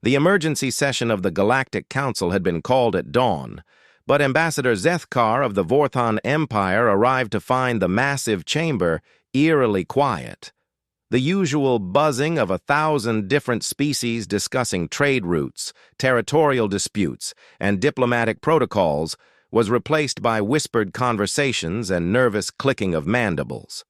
The emergency session of the Galactic Council had been called at dawn, but Ambassador Zethkar of the Vorthon Empire arrived to find the massive chamber eerily quiet. The usual buzzing of 1,000 different species discussing trade routes, territorial disputes, and diplomatic protocols was replaced by whispered conversations and nervous clicking of mandibles.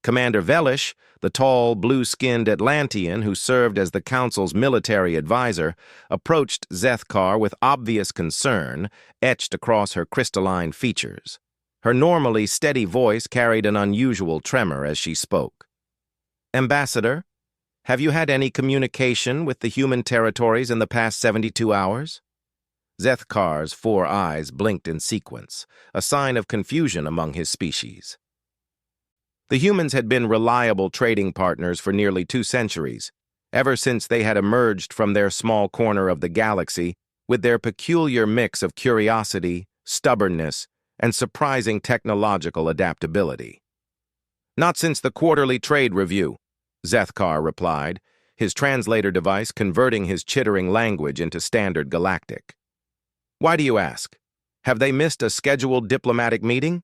Commander Velish, the tall, blue-skinned Atlantean who served as the Council's military advisor, approached Zethkar with obvious concern etched across her crystalline features. Her normally steady voice carried an unusual tremor as she spoke. "Ambassador, have you had any communication with the human territories in the past 72 hours? Zethkar's 4 eyes blinked in sequence, a sign of confusion among his species. The humans had been reliable trading partners for nearly 2 centuries, ever since they had emerged from their small corner of the galaxy with their peculiar mix of curiosity, stubbornness, and surprising technological adaptability. "Not since the quarterly trade review," Zethkar replied, his translator device converting his chittering language into standard galactic. "Why do you ask? Have they missed a scheduled diplomatic meeting?"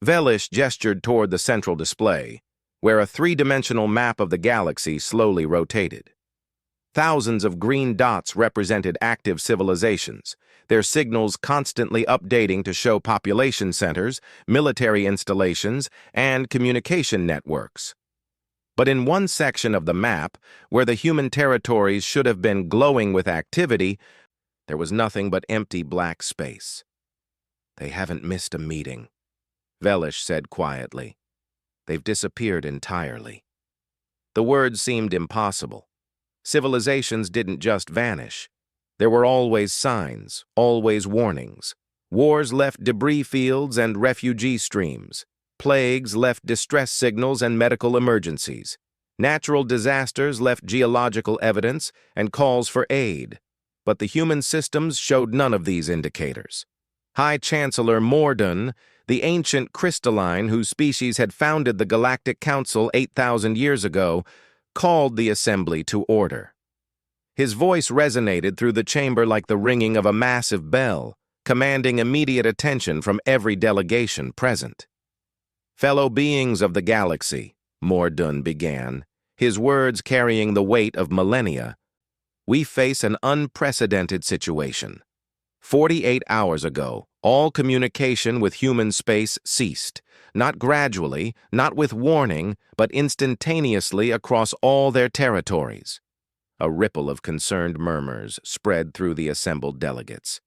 Velish gestured toward the central display, where a 3-dimensional map of the galaxy slowly rotated. Thousands of green dots represented active civilizations, their signals constantly updating to show population centers, military installations, and communication networks. But in one section of the map, where the human territories should have been glowing with activity, there was nothing but empty black space. "They haven't missed a meeting," Velish said quietly. "They've disappeared entirely." The words seemed impossible. Civilizations didn't just vanish. There were always signs, always warnings. Wars left debris fields and refugee streams. Plagues left distress signals and medical emergencies. Natural disasters left geological evidence and calls for aid. But the human systems showed none of these indicators. High Chancellor Mordun, the ancient crystalline whose species had founded the Galactic Council 8,000 years ago, called the assembly to order. His voice resonated through the chamber like the ringing of a massive bell, commanding immediate attention from every delegation present. "Fellow beings of the galaxy," Mordun began, his words carrying the weight of millennia, "we face an unprecedented situation. 48 hours ago, all communication with human space ceased, not gradually, not with warning, but instantaneously across all their territories." A ripple of concerned murmurs spread through the assembled delegates.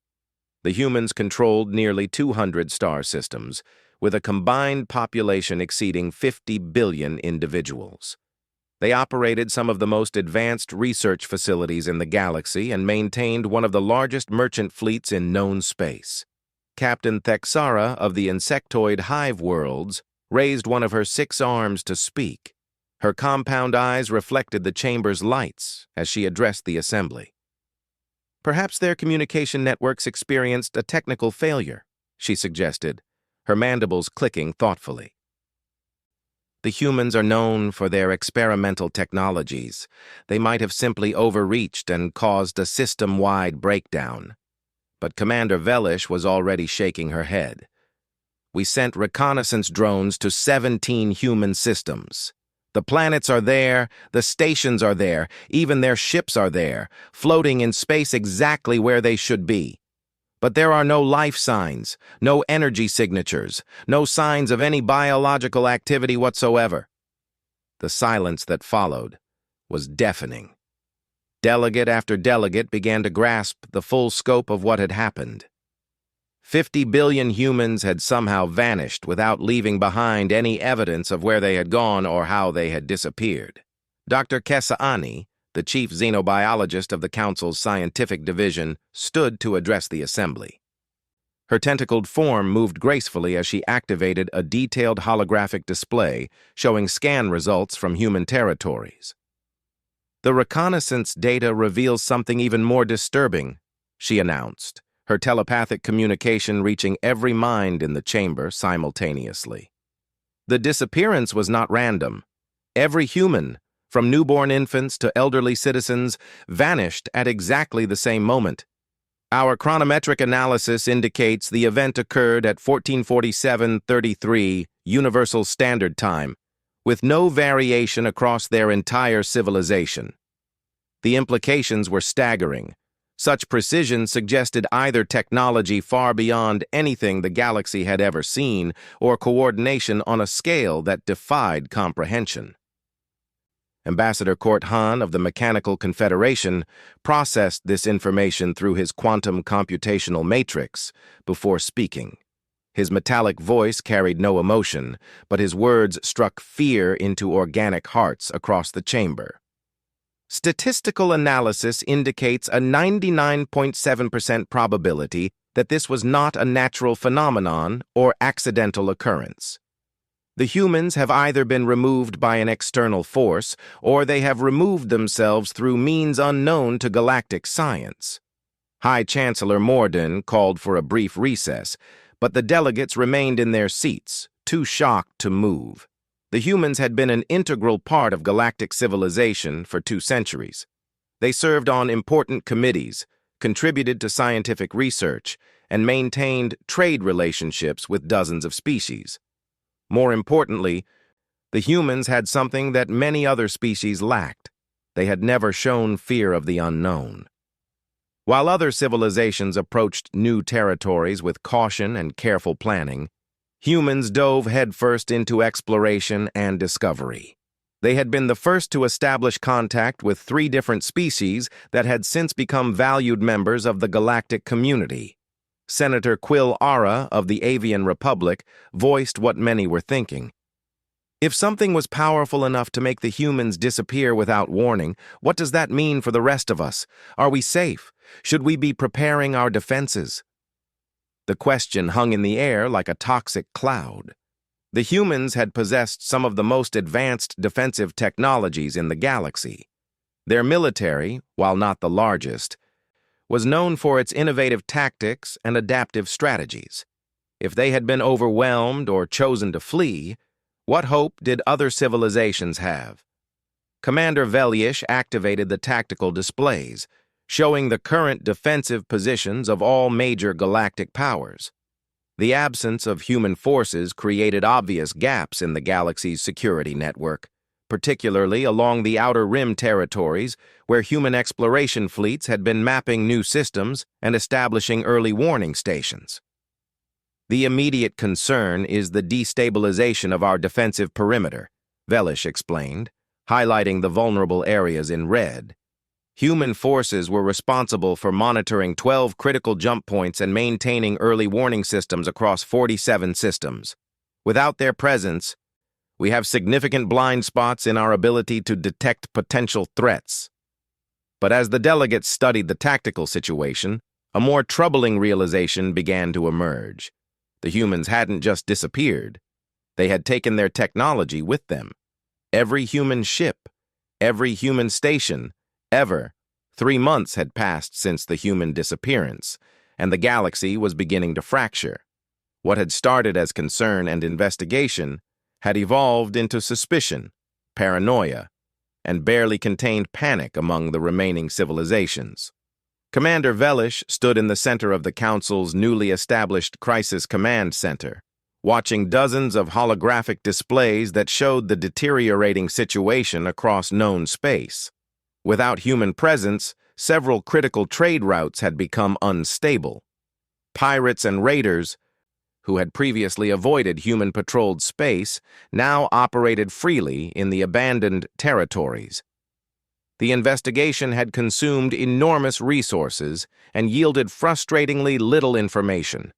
The humans controlled nearly 200 star systems, with a combined population exceeding 50 billion individuals. They operated some of the most advanced research facilities in the galaxy and maintained one of the largest merchant fleets in known space. Captain Thexara of the insectoid hive worlds raised one of her 6 arms to speak. Her compound eyes reflected the chamber's lights as she addressed the assembly. "Perhaps their communication networks experienced a technical failure," she suggested, her mandibles clicking thoughtfully. "The humans are known for their experimental technologies. They might have simply overreached and caused a system-wide breakdown." But Commander Velish was already shaking her head. "We sent reconnaissance drones to 17 human systems. The planets are there, the stations are there, even their ships are there, floating in space exactly where they should be. But there are no life signs, no energy signatures, no signs of any biological activity whatsoever." The silence that followed was deafening. Delegate after delegate began to grasp the full scope of what had happened. 50 billion humans had somehow vanished without leaving behind any evidence of where they had gone or how they had disappeared. Dr. Kesaani, the chief xenobiologist of the Council's scientific division, stood to address the assembly. Her tentacled form moved gracefully as she activated a detailed holographic display showing scan results from human territories. "The reconnaissance data reveals something even more disturbing," she announced, her telepathic communication reaching every mind in the chamber simultaneously. "The disappearance was not random. Every human, from newborn infants to elderly citizens, vanished at exactly the same moment. Our chronometric analysis indicates the event occurred at 1447:33 Universal Standard Time, with no variation across their entire civilization. The implications were staggering. Such precision suggested either technology far beyond anything the galaxy had ever seen, or coordination on a scale that defied comprehension. Ambassador Court Han of the Mechanical Confederation processed this information through his quantum computational matrix before speaking. His metallic voice carried no emotion, but his words struck fear into organic hearts across the chamber. Statistical analysis indicates a 99.7% probability that this was not a natural phenomenon or accidental occurrence. The humans have either been removed by an external force, or they have removed themselves through means unknown to galactic science. High Chancellor Morden called for a brief recess, but the delegates remained in their seats, too shocked to move. The humans had been an integral part of galactic civilization for 2 centuries. They served on important committees, contributed to scientific research, and maintained trade relationships with dozens of species. More importantly, the humans had something that many other species lacked. They had never shown fear of the unknown. While other civilizations approached new territories with caution and careful planning, humans dove headfirst into exploration and discovery. They had been the first to establish contact with 3 different species that had since become valued members of the galactic community. Senator Quill Ara of the Avian Republic voiced what many were thinking. If something was powerful enough to make the humans disappear without warning, what does that mean for the rest of us? Are we safe? Should we be preparing our defenses? The question hung in the air like a toxic cloud. The humans had possessed some of the most advanced defensive technologies in the galaxy. Their military, while not the largest, was known for its innovative tactics and adaptive strategies. If they had been overwhelmed or chosen to flee, what hope did other civilizations have? Commander Velyish activated the tactical displays, showing the current defensive positions of all major galactic powers. The absence of human forces created obvious gaps in the galaxy's security network, particularly along the Outer Rim territories where human exploration fleets had been mapping new systems and establishing early warning stations. The immediate concern is the destabilization of our defensive perimeter, Velyish explained, highlighting the vulnerable areas in red. Human forces were responsible for monitoring 12 critical jump points and maintaining early warning systems across 47 systems. Without their presence, we have significant blind spots in our ability to detect potential threats. But as the delegates studied the tactical situation, a more troubling realization began to emerge. The humans hadn't just disappeared. They had taken their technology with them. Every human ship, every human station, ever. 3 months had passed since the human disappearance, and the galaxy was beginning to fracture. What had started as concern and investigation had evolved into suspicion, paranoia, and barely contained panic among the remaining civilizations. Commander Velyish stood in the center of the Council's newly established Crisis Command Center, watching dozens of holographic displays that showed the deteriorating situation across known space. Without human presence, several critical trade routes had become unstable. Pirates and raiders, who had previously avoided human-patrolled space, now operated freely in the abandoned territories. The investigation had consumed enormous resources and yielded frustratingly little information.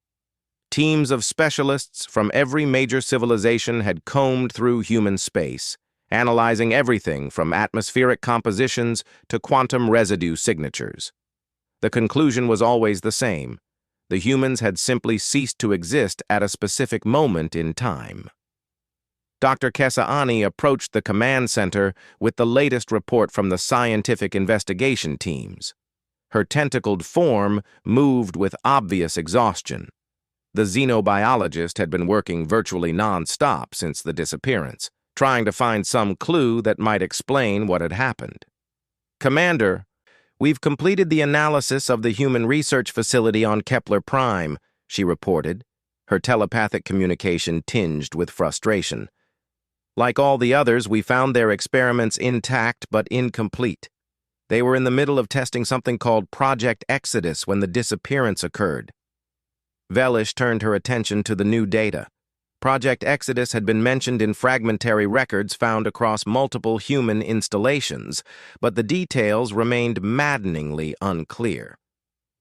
Teams of specialists from every major civilization had combed through human space, analyzing everything from atmospheric compositions to quantum residue signatures. The conclusion was always the same. The humans had simply ceased to exist at a specific moment in time. Dr. Kesaani approached the command center with the latest report from the scientific investigation teams. Her tentacled form moved with obvious exhaustion. The xenobiologist had been working virtually non-stop since the disappearance, trying to find some clue that might explain what had happened. "Commander, we've completed the analysis of the human research facility on Kepler Prime," she reported, her telepathic communication tinged with frustration. "Like all the others, we found their experiments intact but incomplete. They were in the middle of testing something called Project Exodus when the disappearance occurred." Velish turned her attention to the new data. Project Exodus had been mentioned in fragmentary records found across multiple human installations, but the details remained maddeningly unclear.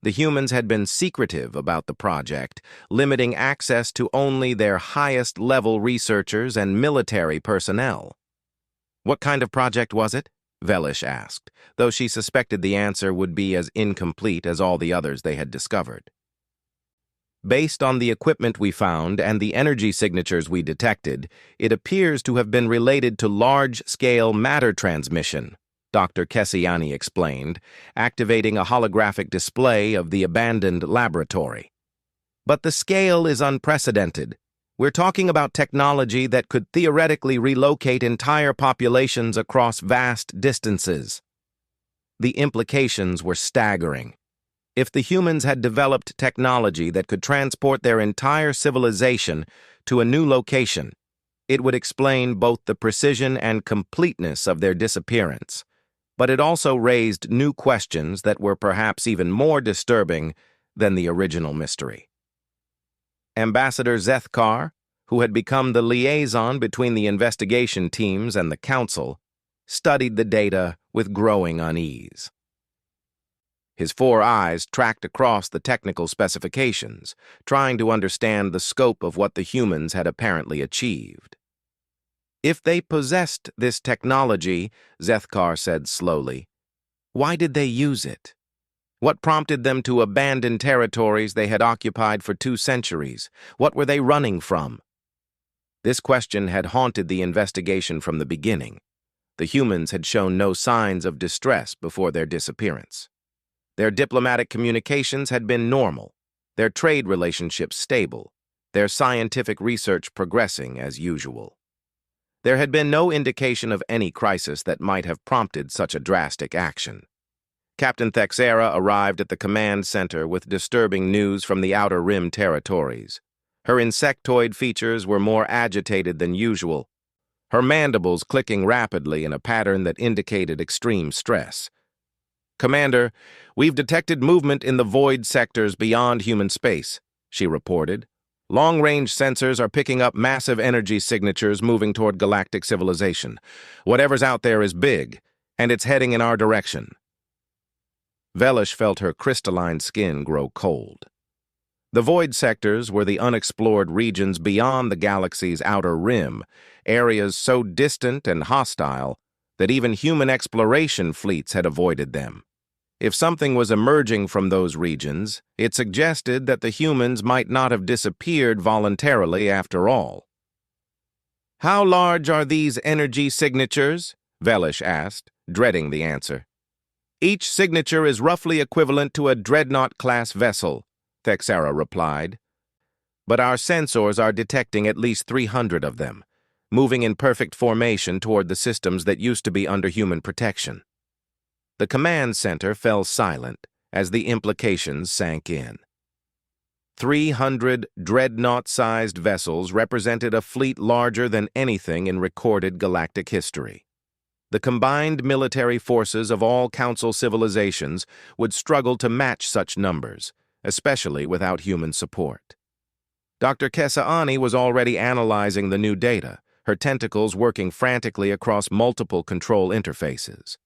The humans had been secretive about the project, limiting access to only their highest-level researchers and military personnel. "What kind of project was it?" Velish asked, though she suspected the answer would be as incomplete as all the others they had discovered. "Based on the equipment we found and the energy signatures we detected, it appears to have been related to large-scale matter transmission," Dr. Kessiani explained, activating a holographic display of the abandoned laboratory. "But the scale is unprecedented. We're talking about technology that could theoretically relocate entire populations across vast distances." The implications were staggering. If the humans had developed technology that could transport their entire civilization to a new location, it would explain both the precision and completeness of their disappearance. But it also raised new questions that were perhaps even more disturbing than the original mystery. Ambassador Zethkar, who had become the liaison between the investigation teams and the Council, studied the data with growing unease. His 4 eyes tracked across the technical specifications, trying to understand the scope of what the humans had apparently achieved. "If they possessed this technology," Zethkar said slowly, "why did they use it? What prompted them to abandon territories they had occupied for 2 centuries? What were they running from?" This question had haunted the investigation from the beginning. The humans had shown no signs of distress before their disappearance. Their diplomatic communications had been normal, their trade relationships stable, their scientific research progressing as usual. There had been no indication of any crisis that might have prompted such a drastic action. Captain Thexera arrived at the command center with disturbing news from the Outer Rim territories. Her insectoid features were more agitated than usual, her mandibles clicking rapidly in a pattern that indicated extreme stress. "Commander, we've detected movement in the void sectors beyond human space," she reported. "Long-range sensors are picking up massive energy signatures moving toward galactic civilization. Whatever's out there is big, and it's heading in our direction." Velish felt her crystalline skin grow cold. The void sectors were the unexplored regions beyond the galaxy's outer rim, areas so distant and hostile that even human exploration fleets had avoided them. If something was emerging from those regions, it suggested that the humans might not have disappeared voluntarily after all. "How large are these energy signatures?" Velish asked, dreading the answer. "Each signature is roughly equivalent to a dreadnought-class vessel," Thexera replied. "But our sensors are detecting at least 300 of them, moving in perfect formation toward the systems that used to be under human protection." The command center fell silent as the implications sank in. 300 dreadnought-sized vessels represented a fleet larger than anything in recorded galactic history. The combined military forces of all Council civilizations would struggle to match such numbers, especially without human support. Dr. Kessaani was already analyzing the new data, her tentacles working frantically across multiple control interfaces.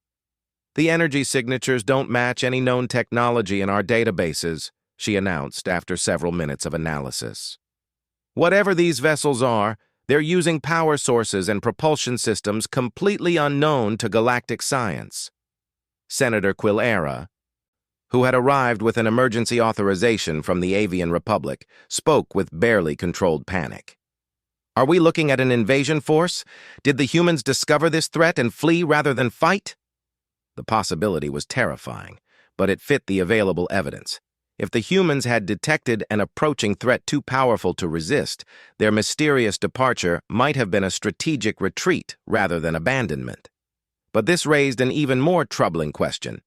"The energy signatures don't match any known technology in our databases," she announced after several minutes of analysis. "Whatever these vessels are, they're using power sources and propulsion systems completely unknown to galactic science." Senator Quilera, who had arrived with an emergency authorization from the Avian Republic, spoke with barely controlled panic. "Are we looking at an invasion force? Did the humans discover this threat and flee rather than fight?" The possibility was terrifying, but it fit the available evidence. If the humans had detected an approaching threat too powerful to resist, their mysterious departure might have been a strategic retreat rather than abandonment. But this raised an even more troubling question.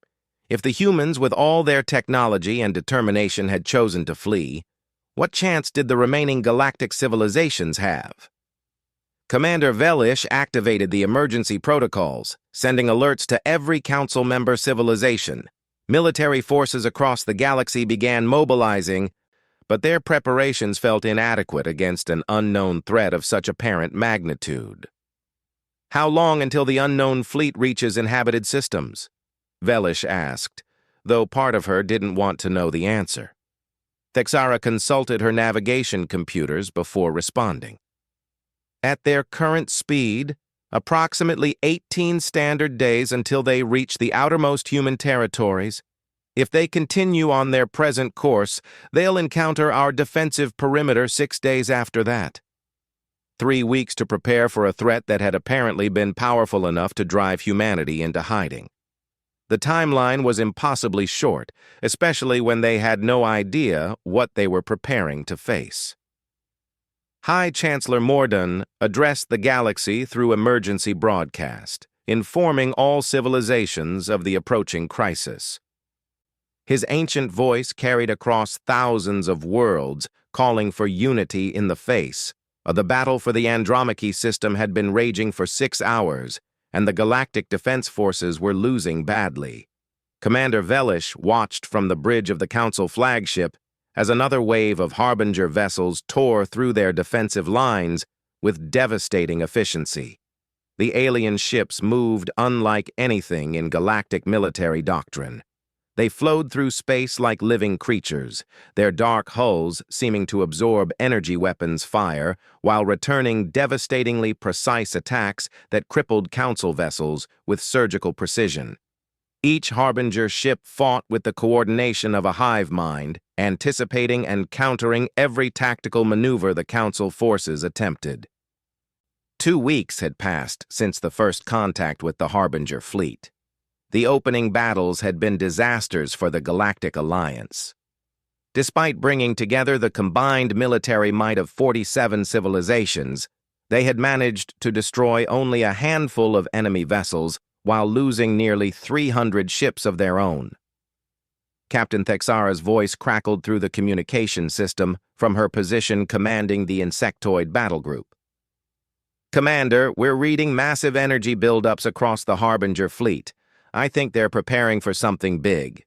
If the humans, with all their technology and determination, had chosen to flee, what chance did the remaining galactic civilizations have? Commander Velish activated the emergency protocols, sending alerts to every council member civilization. Military forces across the galaxy began mobilizing, but their preparations felt inadequate against an unknown threat of such apparent magnitude. How long until the unknown fleet reaches inhabited systems? Velish asked, though part of her didn't want to know the answer. Thexara consulted her navigation computers before responding. At their current speed, approximately 18 standard days until they reach the outermost human territories. If they continue on their present course, they'll encounter our defensive perimeter 6 days after that. 3 weeks to prepare for a threat that had apparently been powerful enough to drive humanity into hiding. The timeline was impossibly short, especially when they had no idea what they were preparing to face. High Chancellor Mordun addressed the galaxy through emergency broadcast, informing all civilizations of the approaching crisis. His ancient voice carried across thousands of worlds, calling for unity in the face. The battle for the Andromache system had been raging for 6 hours, and the galactic defense forces were losing badly. Commander Velish watched from the bridge of the Council flagship as another wave of Harbinger vessels tore through their defensive lines with devastating efficiency. The alien ships moved unlike anything in galactic military doctrine. They flowed through space like living creatures, their dark hulls seeming to absorb energy weapons fire while returning devastatingly precise attacks that crippled Council vessels with surgical precision. Each Harbinger ship fought with the coordination of a hive mind, anticipating and countering every tactical maneuver the Council forces attempted. 2 weeks had passed since the first contact with the Harbinger fleet. The opening battles had been disasters for the Galactic Alliance. Despite bringing together the combined military might of 47 civilizations, they had managed to destroy only a handful of enemy vessels while losing nearly 300 ships of their own. Captain Thexara's voice crackled through the communication system from her position commanding the insectoid battle group. Commander, we're reading massive energy buildups across the Harbinger fleet. I think they're preparing for something big.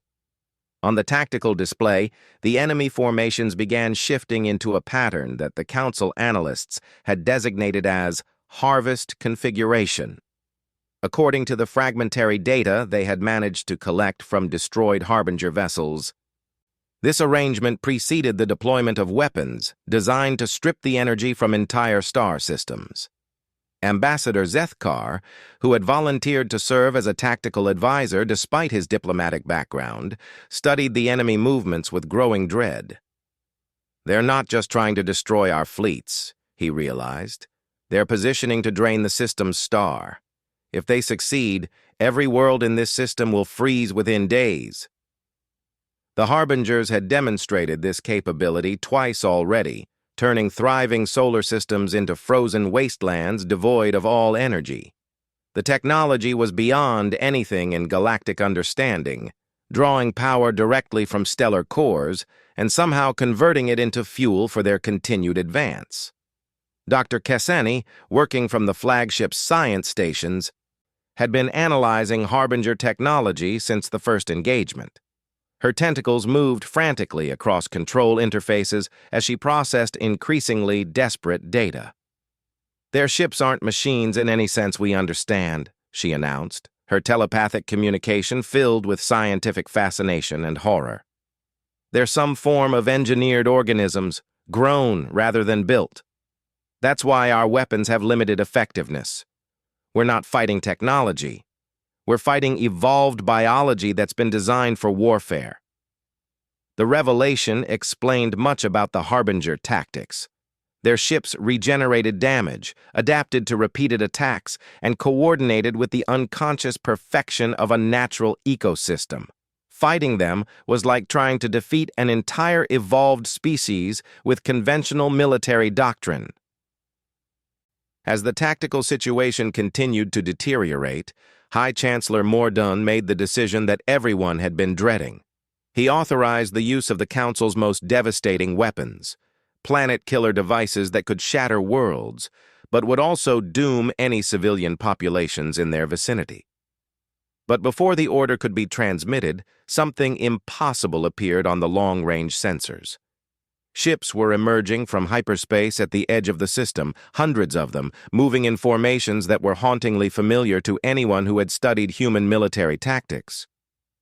On the tactical display, the enemy formations began shifting into a pattern that the Council analysts had designated as Harvest Configuration. According to the fragmentary data they had managed to collect from destroyed Harbinger vessels, this arrangement preceded the deployment of weapons designed to strip the energy from entire star systems. Ambassador Zethkar, who had volunteered to serve as a tactical advisor despite his diplomatic background, studied the enemy movements with growing dread. They're not just trying to destroy our fleets, he realized. They're positioning to drain the system's star. If they succeed, every world in this system will freeze within days. The Harbingers had demonstrated this capability twice already, turning thriving solar systems into frozen wastelands devoid of all energy. The technology was beyond anything in galactic understanding, drawing power directly from stellar cores and somehow converting it into fuel for their continued advance. Dr. Keseni, working from the flagship's science stations, had been analyzing Harbinger technology since the first engagement. Her tentacles moved frantically across control interfaces as she processed increasingly desperate data. Their ships aren't machines in any sense we understand, she announced, her telepathic communication filled with scientific fascination and horror. They're some form of engineered organisms, grown rather than built. That's why our weapons have limited effectiveness. We're not fighting technology. We're fighting evolved biology that's been designed for warfare. The revelation explained much about the Harbinger tactics. Their ships regenerated damage, adapted to repeated attacks, and coordinated with the unconscious perfection of a natural ecosystem. Fighting them was like trying to defeat an entire evolved species with conventional military doctrine. As the tactical situation continued to deteriorate, High Chancellor Mordun made the decision that everyone had been dreading. He authorized the use of the Council's most devastating weapons, planet-killer devices that could shatter worlds, but would also doom any civilian populations in their vicinity. But before the order could be transmitted, something impossible appeared on the long-range sensors. Ships were emerging from hyperspace at the edge of the system, hundreds of them, moving in formations that were hauntingly familiar to anyone who had studied human military tactics.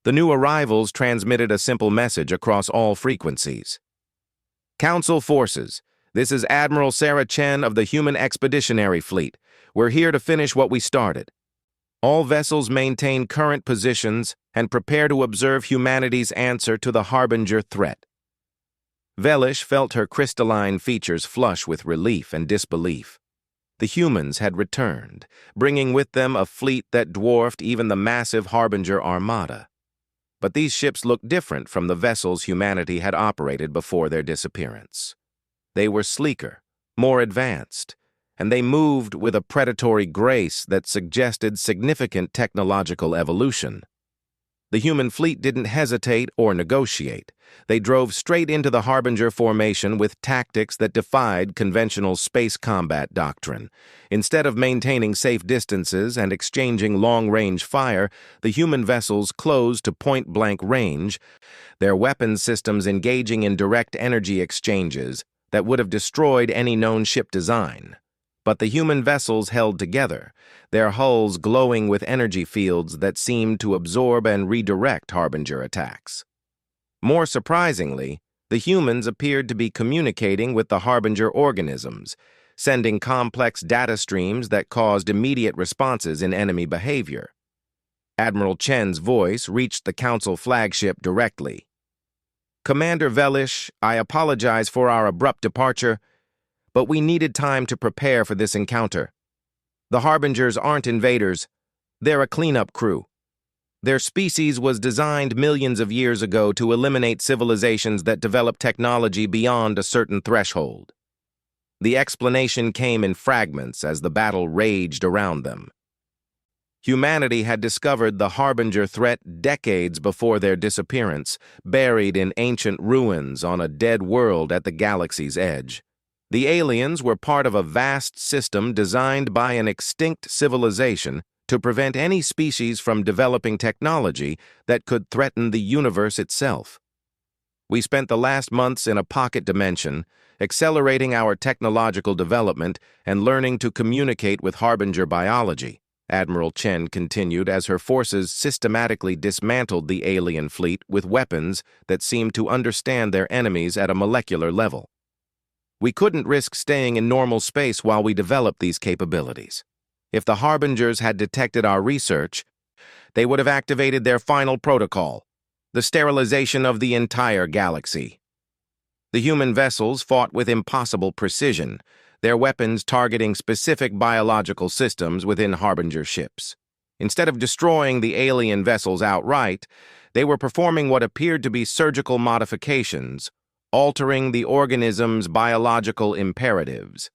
The new arrivals transmitted a simple message across all frequencies. Council Forces, this is Admiral Sarah Chen of the Human Expeditionary Fleet. We're here to finish what we started. All vessels maintain current positions and prepare to observe humanity's answer to the Harbinger threat. Velish felt her crystalline features flush with relief and disbelief. The humans had returned, bringing with them a fleet that dwarfed even the massive Harbinger armada. But these ships looked different from the vessels humanity had operated before their disappearance. They were sleeker, more advanced, and they moved with a predatory grace that suggested significant technological evolution. The human fleet didn't hesitate or negotiate. They drove straight into the Harbinger formation with tactics that defied conventional space combat doctrine. Instead of maintaining safe distances and exchanging long-range fire, the human vessels closed to point-blank range, their weapons systems engaging in direct energy exchanges that would have destroyed any known ship design. But the human vessels held together, their hulls glowing with energy fields that seemed to absorb and redirect Harbinger attacks. More surprisingly, the humans appeared to be communicating with the Harbinger organisms, sending complex data streams that caused immediate responses in enemy behavior. Admiral Chen's voice reached the Council flagship directly. "Commander Velish, I apologize for our abrupt departure, but we needed time to prepare for this encounter. The Harbingers aren't invaders. They're a cleanup crew. Their species was designed millions of years ago to eliminate civilizations that develop technology beyond a certain threshold." The explanation came in fragments as the battle raged around them. Humanity had discovered the Harbinger threat decades before their disappearance, buried in ancient ruins on a dead world at the galaxy's edge. The aliens were part of a vast system designed by an extinct civilization to prevent any species from developing technology that could threaten the universe itself. We spent the last months in a pocket dimension, accelerating our technological development and learning to communicate with Harbinger biology, Admiral Chen continued as her forces systematically dismantled the alien fleet with weapons that seemed to understand their enemies at a molecular level. We couldn't risk staying in normal space while we developed these capabilities. If the Harbingers had detected our research, they would have activated their final protocol, the sterilization of the entire galaxy. The human vessels fought with impossible precision, their weapons targeting specific biological systems within Harbinger ships. Instead of destroying the alien vessels outright, they were performing what appeared to be surgical modifications, altering the organism's biological imperatives.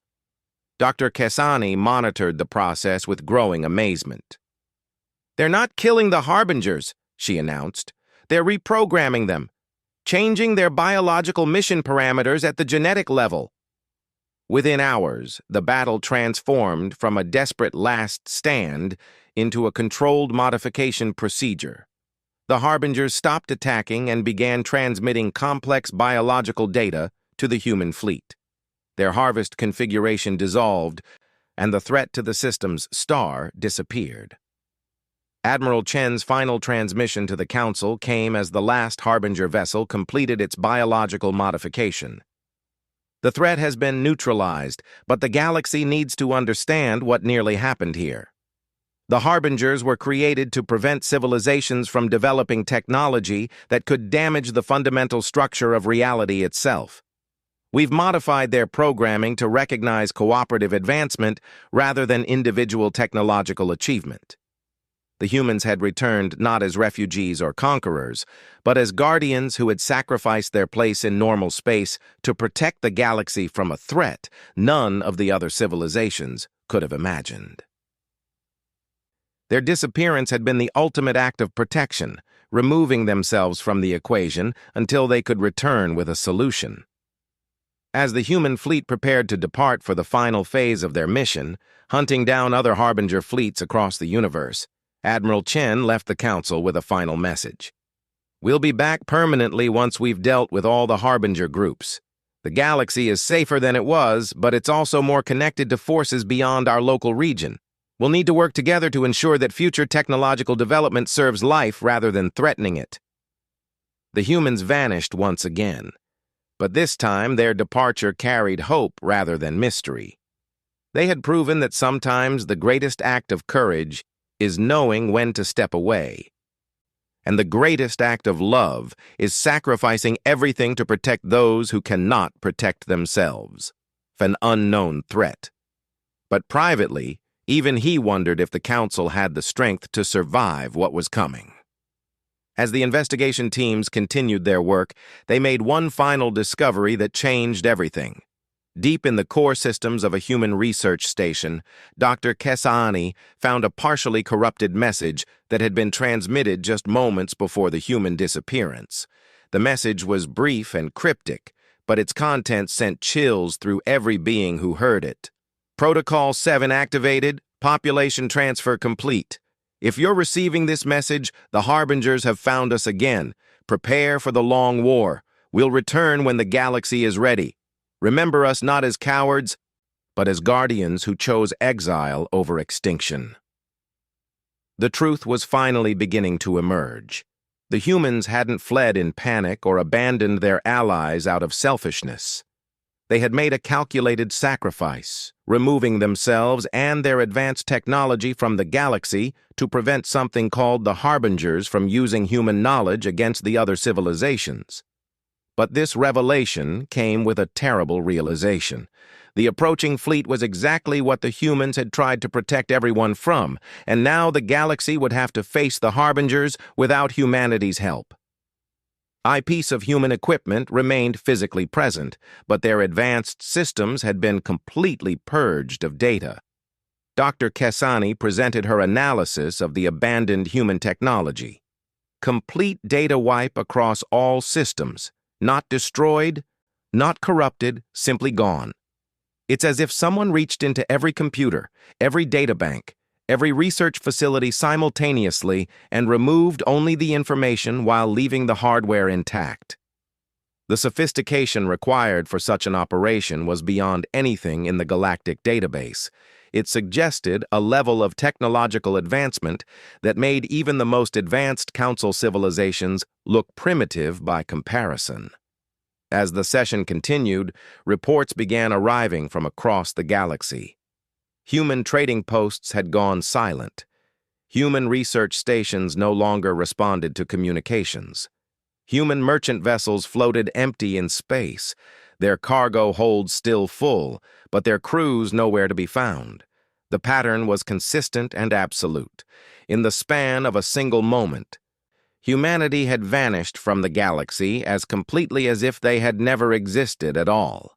Dr. Kesani monitored the process with growing amazement. "They're not killing the Harbingers," she announced. "They're reprogramming them, changing their biological mission parameters at the genetic level." Within hours, the battle transformed from a desperate last stand into a controlled modification procedure. The Harbingers stopped attacking and began transmitting complex biological data to the human fleet. Their harvest configuration dissolved, and the threat to the system's star disappeared. Admiral Chen's final transmission to the Council came as the last Harbinger vessel completed its biological modification. "The threat has been neutralized, but the galaxy needs to understand what nearly happened here. The Harbingers were created to prevent civilizations from developing technology that could damage the fundamental structure of reality itself. We've modified their programming to recognize cooperative advancement rather than individual technological achievement." The humans had returned not as refugees or conquerors, but as guardians who had sacrificed their place in normal space to protect the galaxy from a threat none of the other civilizations could have imagined. Their disappearance had been the ultimate act of protection, removing themselves from the equation until they could return with a solution. As the human fleet prepared to depart for the final phase of their mission, hunting down other Harbinger fleets across the universe, Admiral Chen left the Council with a final message. "We'll be back permanently once we've dealt with all the Harbinger groups. The galaxy is safer than it was, but it's also more connected to forces beyond our local region. We'll need to work together to ensure that future technological development serves life rather than threatening it." The humans vanished once again, but this time their departure carried hope rather than mystery. They had proven that sometimes the greatest act of courage is knowing when to step away. And the greatest act of love is sacrificing everything to protect those who cannot protect themselves, an unknown threat. But privately, even he wondered if the Council had the strength to survive what was coming. As the investigation teams continued their work, they made one final discovery that changed everything. Deep in the core systems of a human research station, Dr. Kesani found a partially corrupted message that had been transmitted just moments before the human disappearance. The message was brief and cryptic, but its content sent chills through every being who heard it. Protocol 7 activated, population transfer complete. If you're receiving this message, the Harbingers have found us again. Prepare for the long war. We'll return when the galaxy is ready. Remember us not as cowards, but as guardians who chose exile over extinction. The truth was finally beginning to emerge. The humans hadn't fled in panic or abandoned their allies out of selfishness. They had made a calculated sacrifice, removing themselves and their advanced technology from the galaxy to prevent something called the Harbingers from using human knowledge against the other civilizations. But this revelation came with a terrible realization. The approaching fleet was exactly what the humans had tried to protect everyone from, and now the galaxy would have to face the Harbingers without humanity's help. A piece of human equipment remained physically present, but their advanced systems had been completely purged of data. Dr. Kesani presented her analysis of the abandoned human technology. Complete data wipe across all systems, not destroyed, not corrupted, simply gone. It's as if someone reached into every computer, every databank, every research facility simultaneously and removed only the information while leaving the hardware intact. The sophistication required for such an operation was beyond anything in the galactic database. It suggested a level of technological advancement that made even the most advanced Council civilizations look primitive by comparison. As the session continued, reports began arriving from across the galaxy. Human trading posts had gone silent. Human research stations no longer responded to communications. Human merchant vessels floated empty in space, their cargo holds still full, but their crews nowhere to be found. The pattern was consistent and absolute. In the span of a single moment, humanity had vanished from the galaxy as completely as if they had never existed at all.